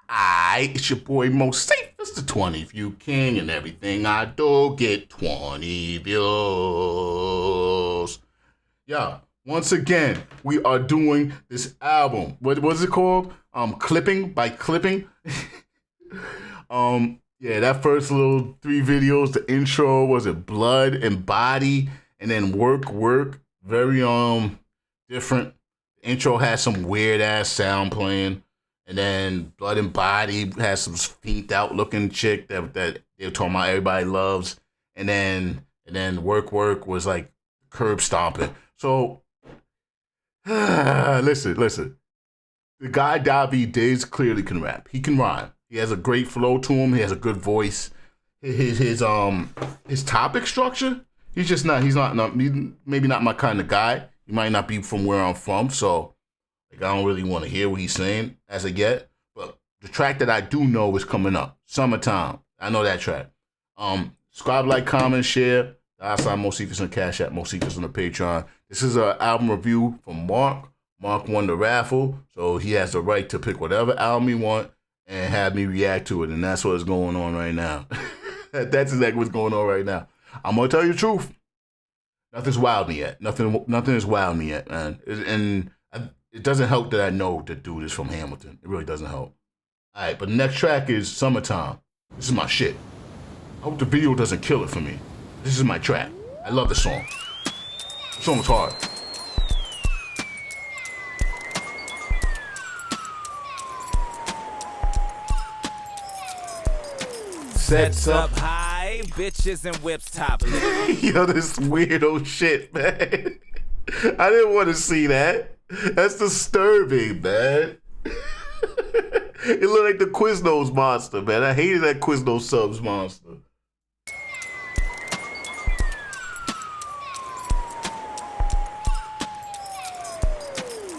It's your boy Moseefus, the 20 view king, and everything I do get 20 views. Yeah, once again, we are doing this album. What was it called? Clipping by Clipping. Yeah, that first little 3 videos, the intro, was it Blood and Body, and then Work. Very different. The intro has some weird ass sound playing. And then Blood and Body has some fiended out looking chick that they're talking about everybody loves. And then Work was like curb stomping. So listen. The guy Davi Days clearly can rap. He can rhyme. He has a great flow to him. He has a good voice. His topic structure, he's maybe not my kind of guy. He might not be from where I'm from, so I don't really want to hear what he's saying as of yet. But the track that I do know is coming up. Summertime. I know that track. Subscribe, like, comment, share. Outside Moseefus on Cash App, Moseefus on the Patreon. This is an album review from Mark. Mark won the raffle, so he has the right to pick whatever album he wants and have me react to it. And that's what's going on right now. That's exactly what's going on right now. I'm going to tell you the truth. Nothing's wowed me yet. Nothing has wowed me yet, man. It doesn't help that I know the dude is from Hamilton. It really doesn't help. All right, but the next track is Summertime. This is my shit. I hope the video doesn't kill it for me. This is my track. I love the song. The song's hard. Sets up high, bitches and whips topless. Yo, this weirdo shit, man. I didn't want to see that. That's disturbing, man. It looked like the Quiznos monster, man. I hated that Quiznos subs monster.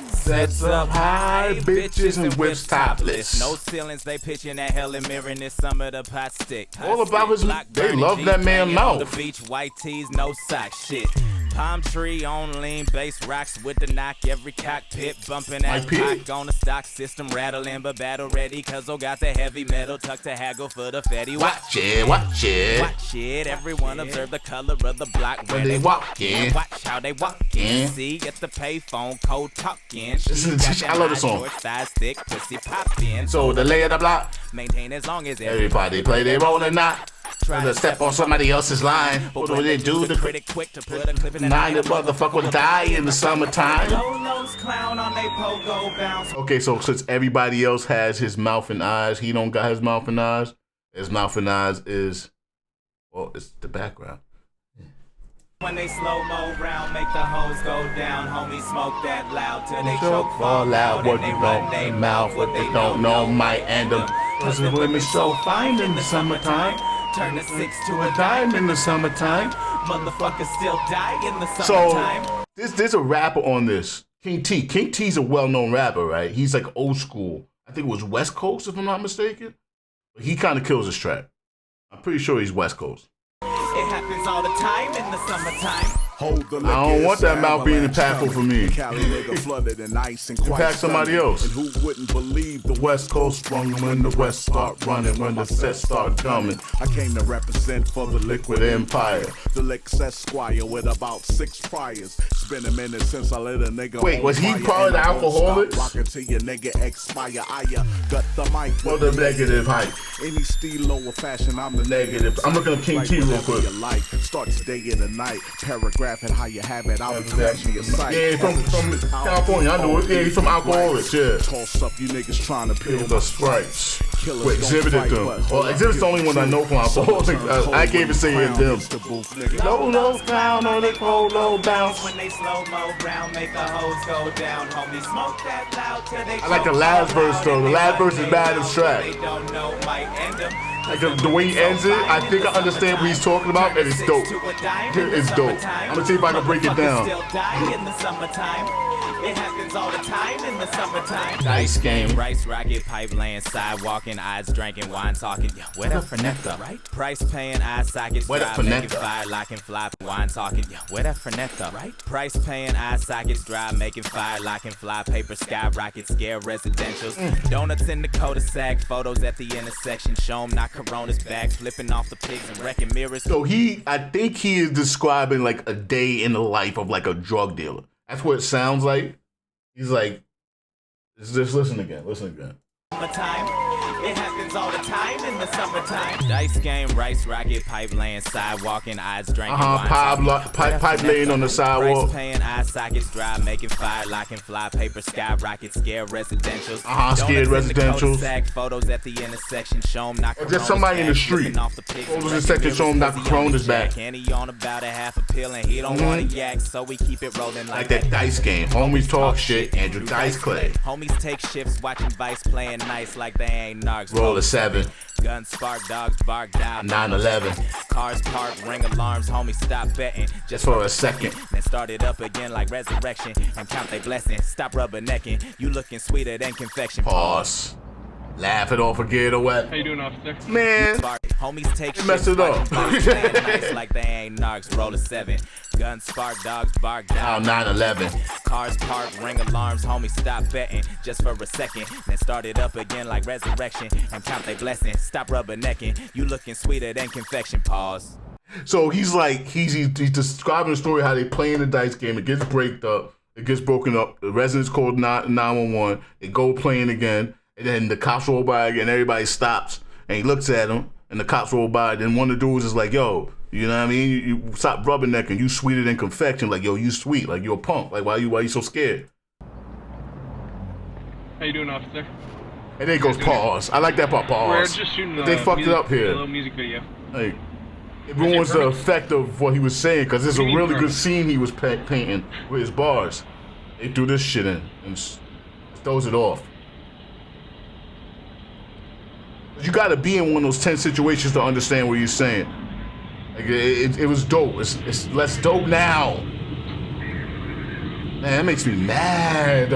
Sets up high, bitches and whips topless. No ceilings, they pitching that Helen Mirren this summer, the pot stick. All about his, they love that man mouth. On the beach, white tees, no sock shit. Palm tree on lean base rocks with the knock, every cockpit bumping that rock on the stock system rattling, but battle ready, cause I got the heavy metal tucked to haggle for the fatty. Watch it. Watch it, everyone observe the color of the block when they walk in. Watch how they walk in. See at the payphone, cold talking. I love the song. Thick, pussy poppin'. So the lay of the block, maintain as long as everybody play their role or not. Try to step on somebody else's line. What do they do? The critic quick to put a clip in the nine. The motherfucker will die in the summertime. Lolos clown on they pogo bounce. Okay, so since everybody else has his mouth and eyes, he don't got his mouth and eyes. His mouth and eyes is, well, it's the background. When they slow-mo round, make the hoes go down. Homie, smoke that loud till they choke, fall out. What you run they mouth, what they don't know might end them. Cause the women so fine in the summertime. Turn a 6 to a dime in the summertime. Motherfuckers still die in the summertime. So there's a rapper on this, King T. King T's a well-known rapper, right? He's like old school. I think it was West Coast, if I'm not mistaken. But he kind of kills this track. I'm pretty sure he's West Coast. It happens all the time in the summertime. I don't want that mouth being impactful for me. Impact somebody else. And who wouldn't believe the West Coast sprung when the West start running, when the sets start coming. I came to represent for the liquid empire. The Lexus Squire with about 6 priors. It's been a minute since I let a nigga. Wait, was he part of the Alcoholics? Rockin' till your nigga expire. I got the mic for the negative hype. Any stilo or fashion, I'm the negative. I'm looking at King T real quick. Starts day in the night. Paragraph and how you have it, I'll exactly. Your sight. Yeah, from California, I know it. Yeah, he's from Alcoholics, yeah. Toss up you niggas trying to peel the Sprites. Wait, Exhibit it them. Well, Exhibit's the only one I know from Alcoholics. I can't even say it them. Low clown on the cold, low bounce. When they slow-mo round, make the hoes go down. Homie, smoke that loud till they I like the last verse though. The last verse is bad as track. They don't know, might end them. Like the way he ends it, I think I understand what he's talking about, and it's dope. It's dope. I'm gonna see if I can break it down. It happens all the time in the summertime. Dice game. Rice, rocket, pipe laying, sidewalking, eyes drinking, wine talking. Yeah, where that Fernetta, right? Price paying, eye sockets, Where that drive, making Fernetta? fire, locking, fly, wine talking. Yeah, where that Fernetta, right? Price paying, eye sockets, drive, making fire, locking, fly, paper, skyrocket, scare residentials. Donuts in the cul-de-sac, photos at the intersection, show 'em not Corona's back, flipping off the pigs and wrecking mirrors. So I think he is describing like a day in the life of like a drug dealer. That's what it sounds like. He's like, just listen again. Summertime. It happens all the time in the summertime. Dice game, rice, rocket, pipe laying, sidewalking, eyes drinking, wine Pipe laying on the sidewalk. Price paying, eye sockets, drive, making fire, locking, fly, paper, skyrocket, scare residentials. Scared residentials. Sack, photos at the intersection, show 'em not Or just somebody in the street. Photos in the section show 'em not Corona's back. And he on about a half a pill and he don't want to yak, so we keep it rolling Like that dice game. Homies talk shit, Andrew Dice Clay. Homies take shifts watching Vice playing nice like they ain't narcs. Roll a 7. Guns spark, dogs bark down. 9/11. Cars park, ring alarms, homies stop betting Just for a second. Then start it up again like resurrection and count they blessings. Stop rubbernecking, you looking sweeter than confection. Pause. Laugh it off or get away. How you doing, officer? Man. Homies take shit, messed it up. nice like they ain't narcs. Roll a 7. Guns spark, dogs bark down. 9/11. Cars park, ring alarms, homies stop betting just for a second. Then start it up again like resurrection and count they blessings. Stop rubbernecking, you looking sweeter than confection. Pause. So he's like, he's describing the story how they playing the dice game. It gets broken up. The residents called 911. They go playing again. And then the cops roll by again. Everybody stops. And he looks at him. And the cops roll by. Then one of the dudes is like, yo, you know what I mean? You stop rubbernecking. You sweeter than confection. Like, yo, you sweet. Like, you're a punk. Like, why you so scared? How you doing, officer? And then he goes, pause. I like that part, pause. We're just shooting They fucked it up a here. little music video. Like, it ruins the effect of what he was saying because it's a really good scene he was painting with his bars. They threw this shit in and throws it off. You gotta be in one of those tense situations to understand what you're saying. Like it was dope. It's less dope now. Man, that makes me mad.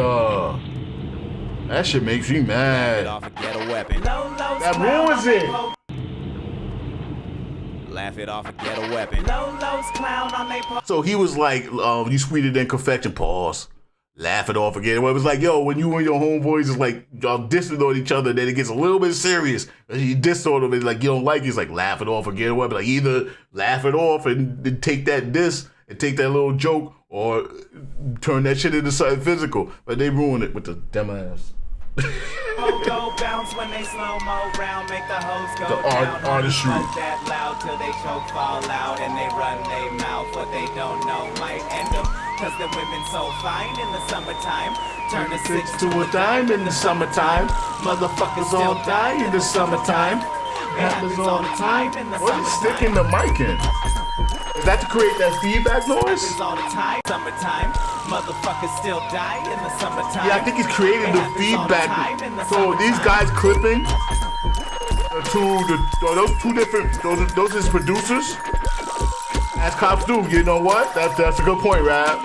That shit makes me mad. That ruins it. Laugh it off and get a weapon. So he was like, you sweeter than confection, pause. Laugh it off again. It was like, yo, when you and your homeboys is like, y'all dissing on each other, then it gets a little bit serious. You diss on them, and like, you don't like it. It's like, laugh it off again. But like, either laugh it off and then take that diss and take that little joke, or turn that shit into something physical. But they ruined it with the dumb ass. Go bounce when they slow-mo round, make the hoes go The artistry. that loud till they choke, fall out, and they run they mouth. What they don't know might end up, cause the women so fine in the summertime. Turn a 6 to a dime in the summertime. Motherfuckers all die in the summertime. Happens all the time in the What is summertime. sticking the mic in? Is that to create that feedback noise? Happens all the time, summertime. Motherfuckers still die in the summertime. Yeah, I think he's creating the feedback. So these guys clipping, those two different, those is producers. As cops do, you know what? That's a good point, Rap.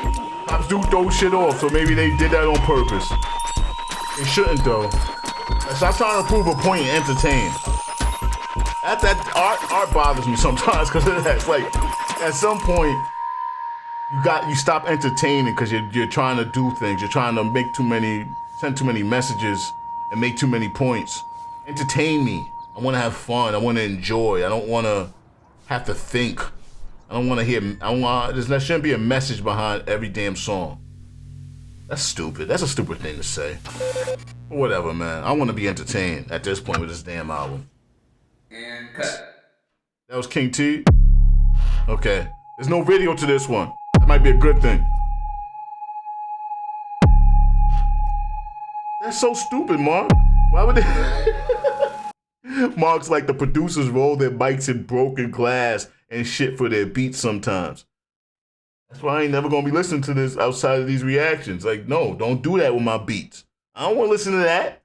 Cops do throw shit off, so maybe they did that on purpose. They shouldn't though. Stop trying to prove a point and entertain. That art bothers me sometimes because that's like, at some point, you stop entertaining because you're trying to do things. You're trying to send too many messages and make too many points. Entertain me. I want to have fun. I want to enjoy. I don't want to have to think. I don't want to hear. There shouldn't be a message behind every damn song. That's stupid. That's a stupid thing to say. But whatever, man. I want to be entertained at this point with this damn album. And cut. That was King T. Okay. There's no video to this one. That might be a good thing. That's so stupid, Mark. Why would they? Mark's like the producers roll their bikes in broken glass and shit for their beats sometimes. That's why I ain't never gonna be listening to this outside of these reactions. Like, no, don't do that with my beats. I don't wanna listen to that.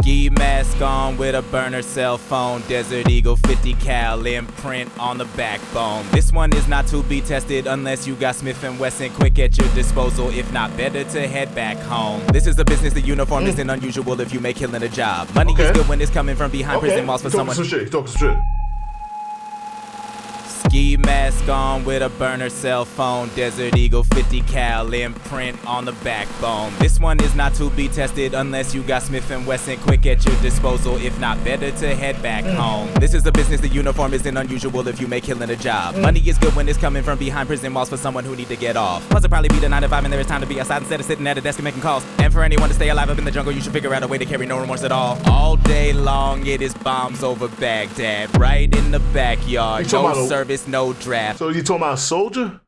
Ski mask on with a burner cell phone. Desert Eagle 50 cal imprint on the backbone. This one is not to be tested unless you got Smith & Wesson quick at your disposal. If not, better to head back home. This is a business, the uniform isn't unusual if you make killing a job. Money is good when it's coming from behind prison walls for someone. He's talking some shit. Ski mask on with a burner cell phone. Desert Eagle 50 cal imprint on the backbone. This one is not to be tested unless you got Smith & Wesson quick at your disposal. If not, better to head back home. This is a business, the uniform isn't unusual if you make killing a job. Money is good when it's coming from behind prison walls for someone who need to get off. Plus it'll probably be the 9 to 5 and there is time to be outside instead of sitting at a desk and making calls. And for anyone to stay alive up in the jungle, you should figure out a way to carry no remorse at all. All day long it is bombs over Baghdad, right in the backyard. No service, no draft. So you talking about a soldier?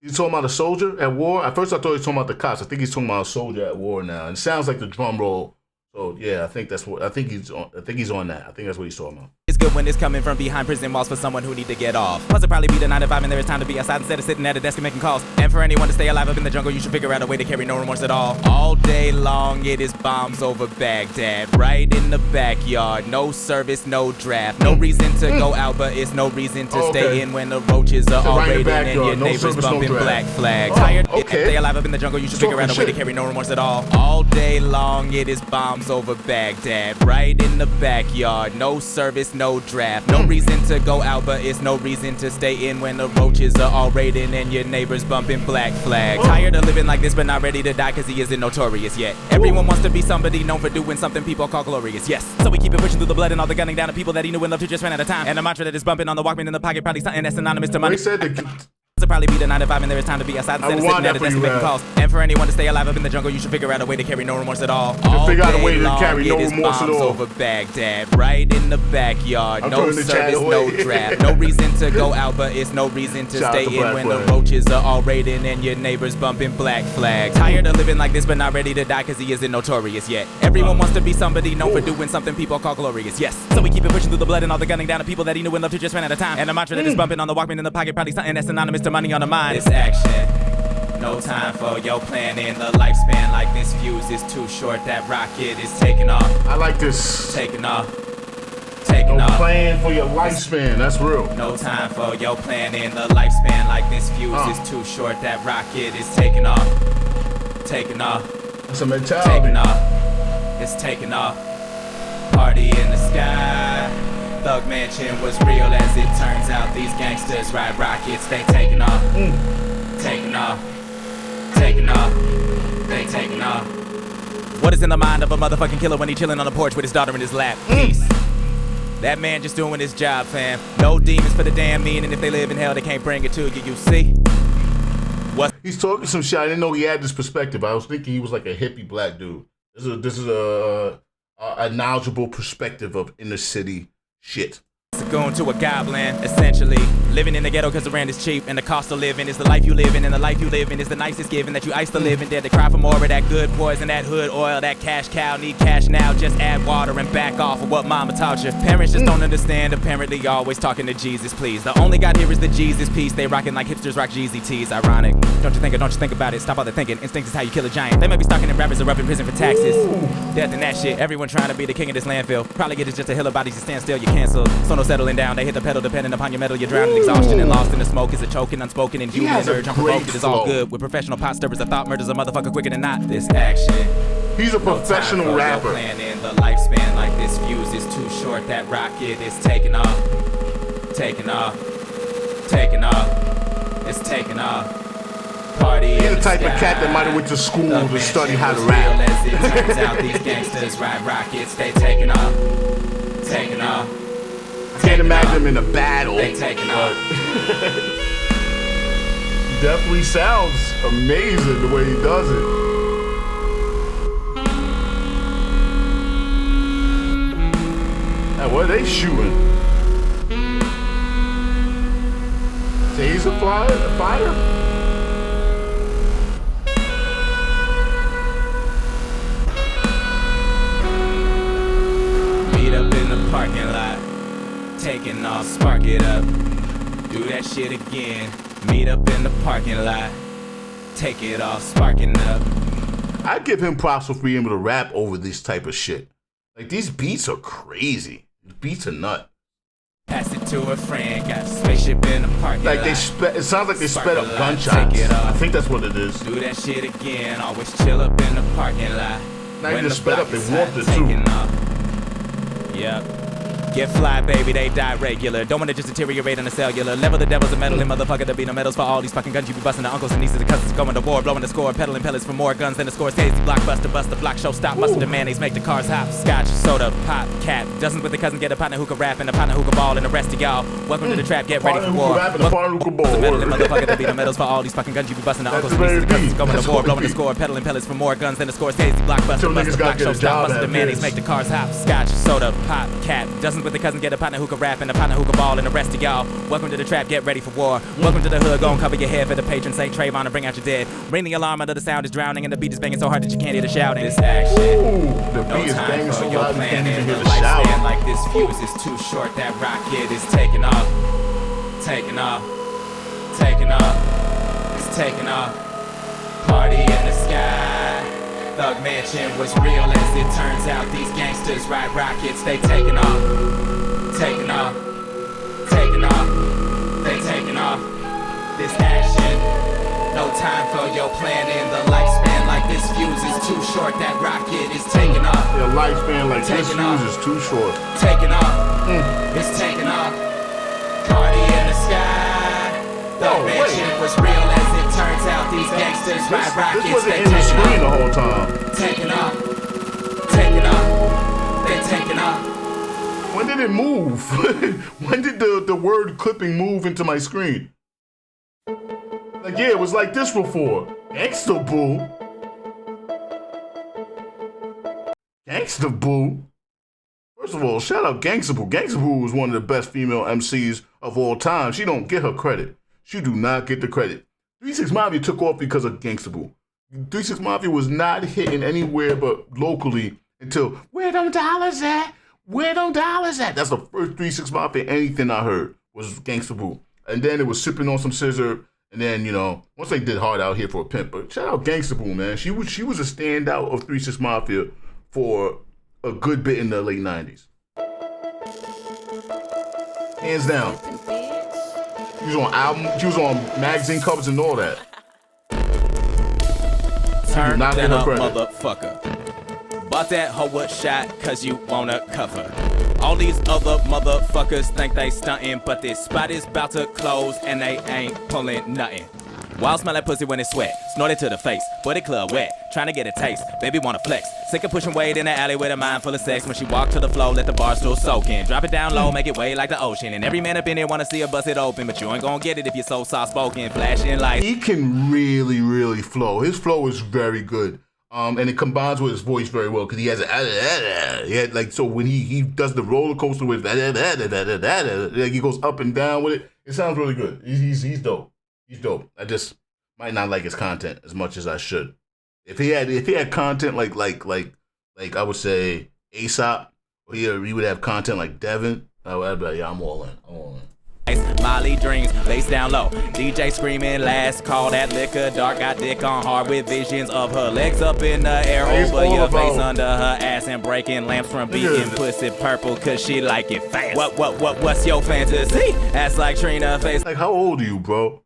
You talking about a soldier at war? At first I thought he was talking about the cops. I think he's talking about a soldier at war now. And it sounds like the drum roll. So yeah, I think that's what I think he's on. I think he's on that. I think that's what he's talking about. It's good when it's coming from behind prison walls for someone who need to get off. Plus it'll probably be the 9 to 5 and there is time to be outside instead of sitting at a desk and making calls. And for anyone to stay alive up in the jungle, you should figure out a way to carry no remorse at all. All day long it is bombs over Baghdad, right in the backyard. No service, no draft. No reason to go out, but it's no reason to stay in when the roaches are all raiding and your neighbors bumping black flags. Tired? Stay alive up in the jungle, you should figure out a way to carry no remorse at all. All day long it is bombs over Baghdad, right in the backyard. No service, no draft. No reason to go out, but it's no reason to stay in when the roaches are all raiding and your neighbors bumping black flags. Tired of living like this, but not ready to die cause he isn't notorious yet. Everyone wants to be somebody known for doing something people call glorious, yes. So we keep it pushing through the blood and all the gunning down to people that he knew and loved who just ran out of time. And a mantra that is bumping on the Walkman in the pocket, probably something that's synonymous to money. It'll probably be the 9 to 5 and there is time to be outside instead of sitting at a desk and making calls. And for anyone to stay alive up in the jungle, you should figure out a way to carry no remorse at all. All figure out a way to long, carry no remorse at all. Over Baghdad, right in the backyard. No service, no draft. No reason to go out, but it's no reason to stay in when the roaches are all raiding and your neighbors bumping black flags. Tired of living like this, but not ready to die cause he isn't notorious yet. Everyone wants to be somebody known for doing something people call glorious, yes. So we keep it pushing through the blood and all the gunning down to people that he knew and loved who just ran out of time. And a mantra that is bumping on the Walkman in the pocket, probably something that's synonymous to money on the mind. Action. No time for your planning. The lifespan like this fuse is too short. That rocket is taking off. I like this. Taking off. Taking off. No plan for your lifespan. That's real. No time for your planning. The lifespan like this fuse is too short. That rocket is taking off. Taking off. That's a mentality. Taking off. It's taking off. Party in the sky. Thug Mansion was real as it turns out. These gangsters ride rockets, they taking off. Taking off. Taking off. They taking off. What is in the mind of a motherfucking killer when he chilling on the porch with his daughter in his lap? Peace. That man just doing his job, fam. No demons for the damn mean, and if they live in hell, they can't bring it to you, you see? What? He's talking some shit. I didn't know he had this perspective. I was thinking he was like a hippie black dude. This is a knowledgeable perspective of inner city shit. Going to a goblin, essentially. Living in the ghetto cause the rent is cheap and the cost of living is the life you live in, and the life you live in is the nicest given that you ice to live in. Dare to cry for more of that good poison, that hood oil, that cash cow. Need cash now, just add water and back off of what mama taught you. Parents just don't understand, apparently always talking to Jesus, please. The only God here is the Jesus piece. They rocking like hipsters rock Jeezy tees. Ironic. Don't you think or don't you think about it? Stop all the thinking. Instinct is how you kill a giant. They might be stalking and rappers are up in prison for taxes. Death and that shit. Everyone trying to be the king of this landfill. Probably get it's just a hill of bodies. You stand still, you cancel. So no settling down. They hit the pedal depending upon your metal. You're drowning, exhaustion and lost in the smoke is a choking, unspoken, and human urge unprovoked. It is all good with professional pot stirrers. A thought murders a motherfucker quicker than not. This action. He's a professional rapper. Planning. The lifespan like this fuse is too short. That rocket is taking off. Taking off. Taking off. It's taking off. Party He's the type of cat that might have went to school to study how to rap. As it turns out, these gangsters ride rockets. They taking off. Taking off. Can't imagine him in a battle. They taking off. He definitely sounds amazing the way he does it. Now, what are they shooting? Taser fire? Meet up in the parking lot. Taking off, spark it up. Do that shit again. Meet up in the parking lot. Take it off, sparking up. I give him props for being able to rap over this type of shit. Like, these beats are crazy. These beats are nut. Pass it to a friend, got a spaceship in the parking Like, lot. it sounds like they sped up Sparkle gunshots. take it off. I think that's what it is. Do that shit again, always chill up in the parking lot. Not When even the sped up, block they is warped hot, it too. taking off. Yep. Get fly, baby, they die regular. Don't wanna just deteriorate on the cellular level. The devil's a meddling motherfucker. There be no medals for all these fucking guns. You be busting the uncles and nieces and cousins going to war, blowing the score, peddling pellets for more guns than the score. Tasty blockbuster, bust the block show, stop, busting the mayonnaise, make the cars hop. Scotch, soda, pop, cap. Dozens with the cousin, get a partner who can rap and a partner who can ball, and the rest of y'all. Welcome to the trap, get ready for war. The meddling motherfucker. There be no medals for all these fucking guns. You be busting the uncles and nieces and cousins going to war, blowing the score, peddling pellets for more guns than the score. Tasty blockbuster, bust the block show, stop, busting the mayonnaise, make the cars hop. Scotch, soda, pop, cap. Dozens with the cousin, get a partner who can rap and a partner who can ball, and the rest of y'all. Welcome to the trap, get ready for war. Welcome to the hood, go and cover your head for the patron Saint Trayvon and bring out your dead. Ring the alarm under the sound is drowning and the beat is banging so hard that you can't hear the shouting. This action. Ooh, the beat is banging so loud you can't even hear the shouting. Like this fuse is too short, that rocket is taking off. Taking off. Taking off. It's taking off. Party in the sky. Thug Mansion was real as it turns out. These gangsters ride rockets, they taking off. Taking off. Taking off. They taking off. This action. No time for your planning. The lifespan like this fuse is too short. That rocket is taking off. Your lifespan like this fuse is too short. Taking off. It's taking off. Party in the sky. The mansion was real as it turns out. These gangsters ride rockets. This wasn't in the screen the whole time. Taking off. Taking off. They taking off. When did it move? When did the word clipping move into my screen? Like, yeah, it was like this before. Gangsta Boo. Gangsta Boo. First of all, shout out Gangsta Boo. Gangsta Boo was one of the best female MCs of all time. She don't get her credit. She do not get the credit. 3 6 Mafia took off because of Gangsta Boo. 3 6 Mafia was not hitting anywhere but locally until Where Them Dollars At? Where Them Dollars At? That's the first 3 6 Mafia anything I heard was Gangsta Boo. And then it was Sipping on Some Scissor. And then, you know, once they did Hard Out Here for a Pimp. But shout out Gangsta Boo, man. She was a standout of 3 6 Mafia for a good bit in the late 90s. Hands down. She was on album, she was on magazine covers and all that. Turn not that give her up, credit. motherfucker. Bought that hoe up shot cause you wanna cover. All these other motherfuckers think they stuntin', but this spot is about to close and they ain't pulling nothing. Wild smell like pussy when it's sweat, snorted to the face, booty club wet, trying to get a taste, baby wanna flex. Sick of pushing weight in the alley with a mind full of sex. When she walk to the floor, let the bar stool soak in. Drop it down low, make it way like the ocean. And every man up in here wanna see her bust it open, but you ain't gonna get it if you're so soft spoken, flashing lights. He can really, really flow. His flow is very good. And it combines with his voice very well because he has so when he does the roller coaster with like he goes up and down with it. It sounds really good. He's dope. He's dope. I just might not like his content as much as I should. If he had content like I would say Aesop, or he would have content like Devin, I'd be like, yeah, I'm all in. Molly dreams, bass down low. DJ screaming, last call that liquor. Dark got dick on hard with visions of her legs up in the air over your face under her ass and breaking lamps from beating pussy purple cause she like it fast. What's your fantasy? Ass like Trina face. Like, how old are you, bro?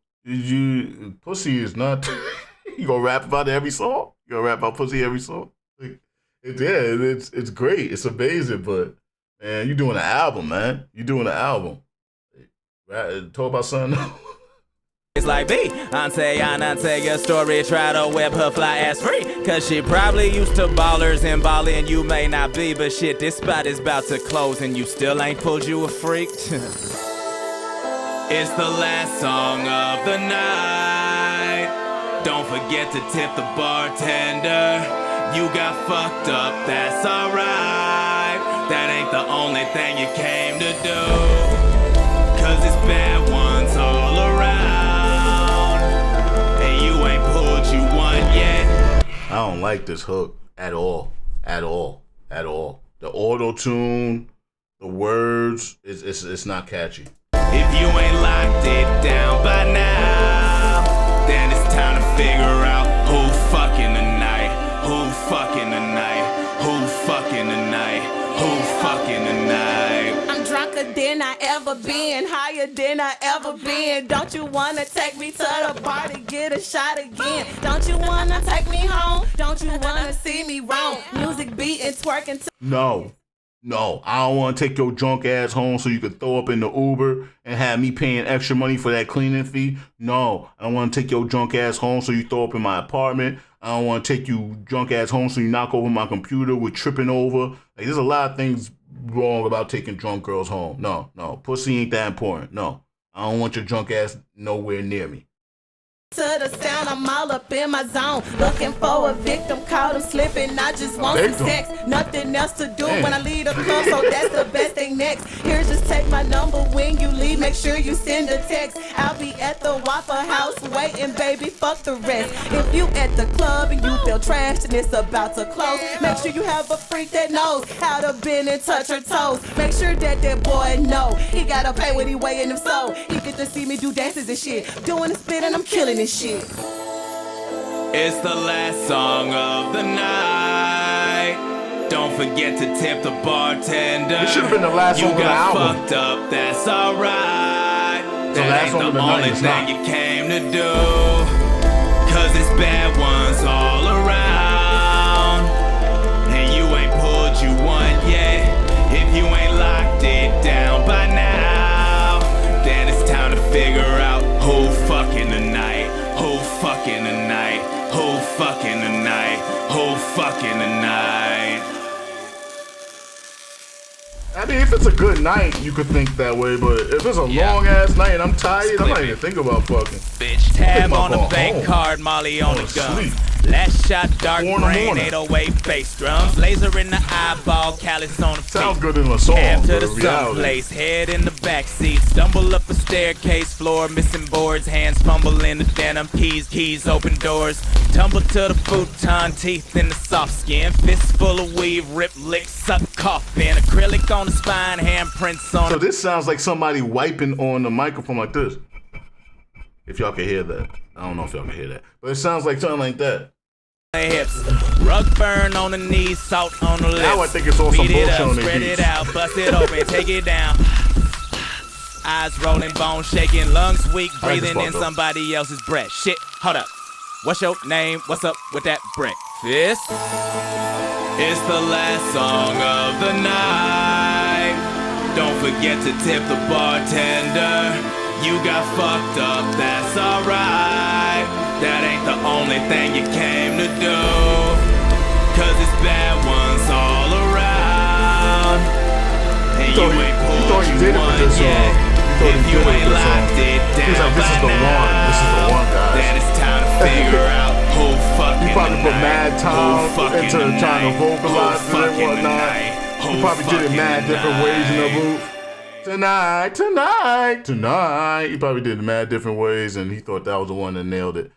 Pussy is not. You gonna rap about it every song? You gonna rap about pussy every song? Like, it's great. It's amazing, but man, you doing an album, man. You doing an album. Talk about something. It's like B, Auntie your story, try to web her fly ass free. Cause she probably used to ballers and ballin', you may not be, but shit, this spot is about to close and you still ain't pulled you a freak. It's the last song of the night. Don't forget to tip the bartender. You got fucked up, that's alright. That ain't the only thing you came to do. Cause it's bad ones all around, and you ain't pulled you one yet. I don't like this hook at all. The auto-tune, the words, it's not catchy. If you ain't locked it down by now, then it's time to figure out who fucking tonight, who fucking tonight, who fucking tonight. fucking tonight. I'm drunker than I ever been, higher than I ever been. Don't you wanna take me to the bar to get a shot again? Don't you wanna take me home? Don't you wanna see me wrong? Music beating, twerking. No, I don't want to take your drunk ass home so you could throw up in the Uber and have me paying extra money for that cleaning fee. No, I don't want to take your drunk ass home so you throw up in my apartment. I don't want to take you drunk ass home so you knock over my computer with tripping over. Like, there's a lot of things wrong about taking drunk girls home. No, pussy ain't that important. No, I don't want your drunk ass nowhere near me. To the sound, I'm all up in my zone. Looking for a victim, caught him slipping. I just want some sex, nothing else to do when I leave the club, so that's the best thing next. Here, just take my number when you leave. Make sure you send a text. I'll be at the Waffle House waiting, baby, fuck the rest. If you at the club and you feel trashed and it's about to close, make sure you have a freak that knows how to bend and touch her toes. Make sure that boy know he gotta pay what he weighing him so he get to see me do dances and shit. Doing the spit and I'm killing this shit. It's the last song of the night. Don't forget to tip the bartender. It should have been the last song of the album. You got fucked up, that's alright. That ain't the only thing you came to do. Cause it's bad ones all around. And you ain't pulled you one yet. If you ain't locked it down by now, then it's time to figure out who fucking tonight. Who fucking tonight? Who fucking tonight? Who fucking tonight? I mean, if it's a good night, you could think that way, but if it's a long ass night and I'm tired, I'm not even thinking about fucking. Bitch, tab on the bank card, Molly on the gun. Sleep. Last shot, dark brain, 808 bass drums. Laser in the eyeball, callus on the feet. Sounds good in a song, Cab to but the someplace, head in the backseat. Stumble up a staircase, floor missing boards. Hands fumble in the denim, keys open doors. Tumble to the futon, teeth in the soft skin. Fist full of weave, rip, lick, suck, coffin. Acrylic on the spine, handprints on. So this sounds like somebody wiping on the microphone like this. If y'all can hear that. I don't know if y'all can hear that. But it sounds like something like that. Hips, rug burn on the knees, salt on the lips. Now I think it's all some bullshit on the spread beats. it out, bust it open, take it down. Eyes rolling, bones shaking, lungs weak, breathing in somebody else's breath. Shit, hold up. What's your name? What's up with that breakfast? It's the last song of the night. Don't forget to tip the bartender. You got fucked up, that's alright. That ain't the only thing you came to do. Cause it's bad ones all around. And you ain't pulled you one yet. If you ain't locked it down by now, This is the one, guys. then it's time to figure out who fucking He probably put tonight. mad time Who fucking into trying to tonight? vocalize Who it and fucking whatnot. tonight? He Who probably did it fucking mad different ways in the tonight? booth. Tonight. He probably did it mad different ways, and he thought that was the one that nailed it.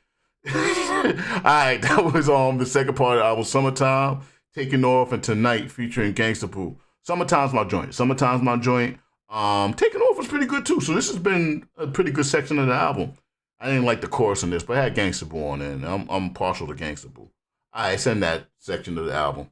Alright, that was the second part of the album, Summertime, Taking Off, and Tonight, featuring Gangsta Boo. Summertime's my joint. Taking Off was pretty good too, so this has been a pretty good section of the album. I didn't like the chorus in this, but it had Gangsta Boo on it, and I'm partial to Gangsta Boo. Alright, send that section of the album.